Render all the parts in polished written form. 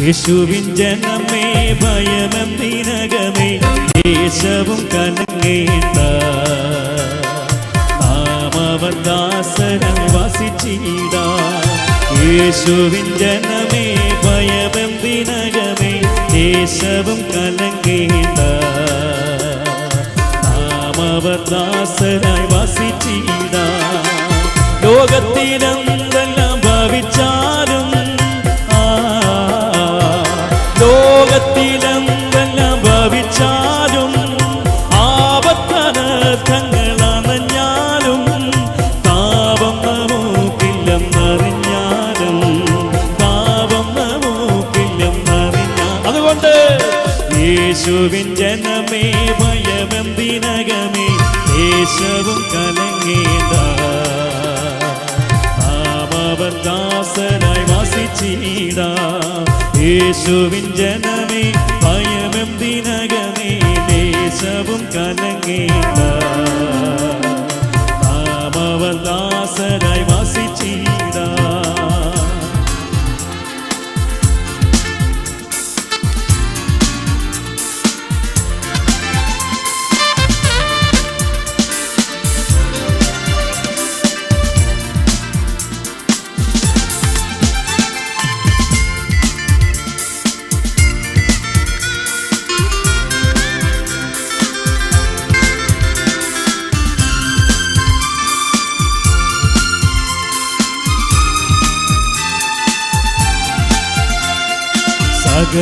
യേശുവിൻ ജനമേ ഭയമെന്തിനകമേ ദേശവും കലങ്ങേണ്ട നാമവൻ ദാസനം വസിച്ചിടാം. യേശുവിൻ ജനമേ ഭയമെന്തിനകമേ ദേശവും കലങ്ങേണ്ട നാമവൻ ദാസനായി വസിച്ചിടാം. ലോകത്തിലെന്തെല്ലാം ഭവിച്ചാലും ലോകത്തിലെന്തെല്ലാം ഭവിച്ചാലും ആപത്തനർത്ഥങ്ങളണഞ്ഞാലും താപം നമുക്കില്ലെന്നറിഞ്ഞാലും താപം നമുക്കില്ലെന്നറിഞ്ഞാൽ അതുകൊണ്ട് യേശുവിൻ ജനമേ ഭയമെന്തിനകമേ ദേശവും കലങ്ങേണ്ട നാമവൻ ദാസനായി വസിച്ചിടാം. യേശുവിൻ ജനമേ ഭയമെന്തിനകമേ ദേശവും കലങ്ങേണ്ട നാമവൻ ദാസനായി വസിച്ചിടാം.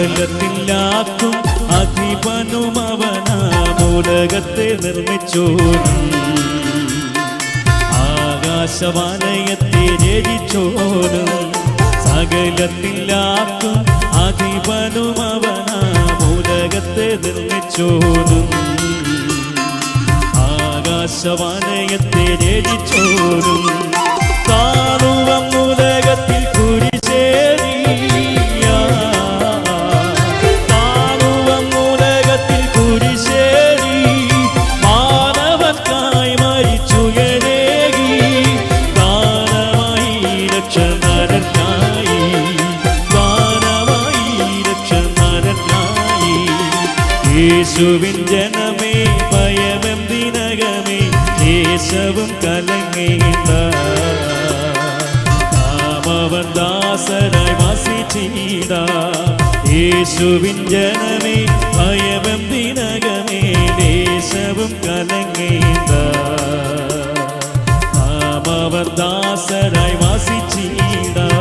സകലത്തിലാക്കും അധിപനും അവനാമുലകത്തെ നിർമ്മിച്ചോനും ആകാശവാലയത്തെ രചിച്ചോനും. സകലത്തിലാക്കും അധിപനും അവനാമുലകത്തെ നിർമ്മിച്ചോനും ആകാശവാലയത്തെ രചിച്ചോനും. കാണുവം ഉലകത്തിൽ കുരിശേറി യേശുവിൻ ജനമേ ഭയമെന്തിനകമേ ദേശവും കലങ്ങേണ്ട നാമവൻ ദാസനായി വസിച്ചിടാം. യേശുവിൻ ജനമേ ഭയമെന്തിനകമേ ദേശവും കലങ്ങേണ്ട നാമവൻ ദാസനായി വസിച്ചിടാം.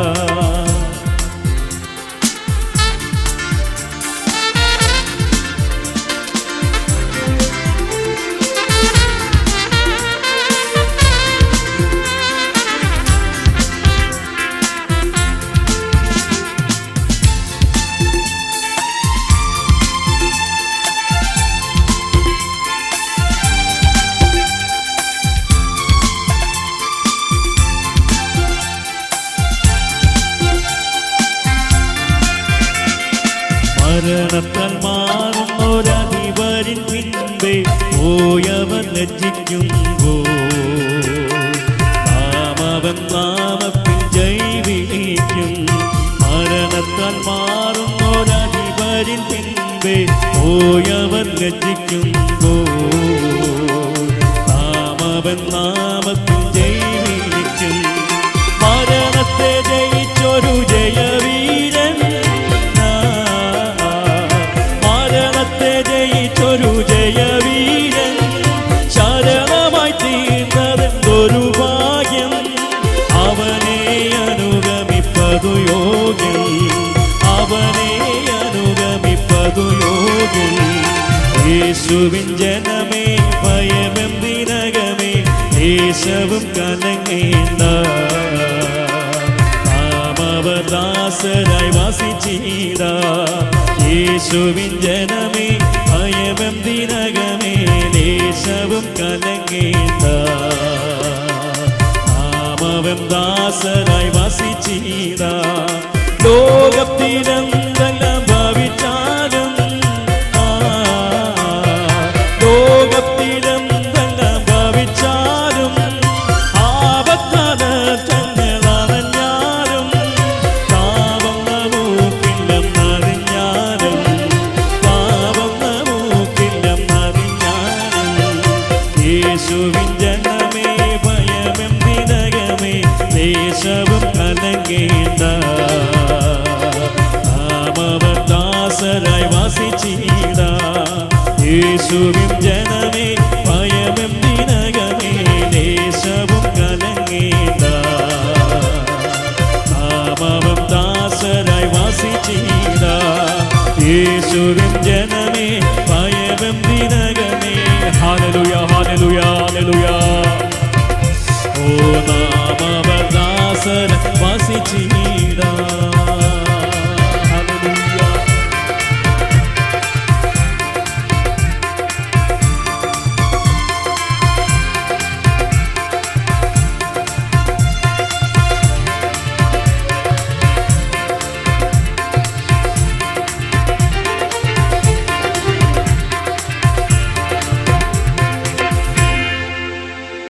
മരണത്താൽ മാറുന്നൊരധിപരിൻ പിൻപേ പോയവൻ ലജ്ജിക്കുമ്പോൾ നാമവൻ നാമത്തിൽ ജൈവിക്കും. മരണത്താൽ മാറുന്നൊരധിപരിൻ പിൻപേ പോയവൻ ലജ്ജിക്കുമ്പോൾ നാമവൻ നാമത്തിൽ ജൈവിക്കും. മരണത്തെ ജയിച്ചൊരു ജയവീരൻ ജയിച്ചൊരു ജയവീരൻ ശരണമായി തീർന്നതെന്തൊരു ഭാഗ്യം. അവനെ അനുഗമിപ്പതു യോഗ്യം അവനെ അനുഗമിപ്പതു യോഗ്യം. യേശുവിൻ ജനമേ ഭയമെന്തിനകമേ ദേശവും കലങ്ങേണ്ട നാമവൻ ദാസനായി വസിച്ചിടാം. യേശുവിൻ ജനമേ ഭയമെന്തിനകമേ ദേശവും കലങ്ങേണ്ട നാമവൻ ദാസനായി വസിച്ചിടാം. ലോകത്തിലെന്തെല്ലാം ഭവിച്ചാലും ലോകത്തിലെന്തെല്ലാം ഭവിച്ചാലും ആപത്തനർത്ഥങ്ങളണഞ്ഞാലും താപം നമുക്കില്ലെന്ന കലങ്ങേണ്ട നാമവൻ ദാസരായി വാസിച്ചിട യേശുവിൻ ജനമേ ഭയമെന്തിനകമേ ദേശവും കലങ്ങേണ്ട നാമവൻ ദാസരായി വാസിച്ചിട യേശുവിൻ ജനമേ ഭയമെന്തിനകമേ ഹല്ലേലൂയ ഹല്ലേലൂയ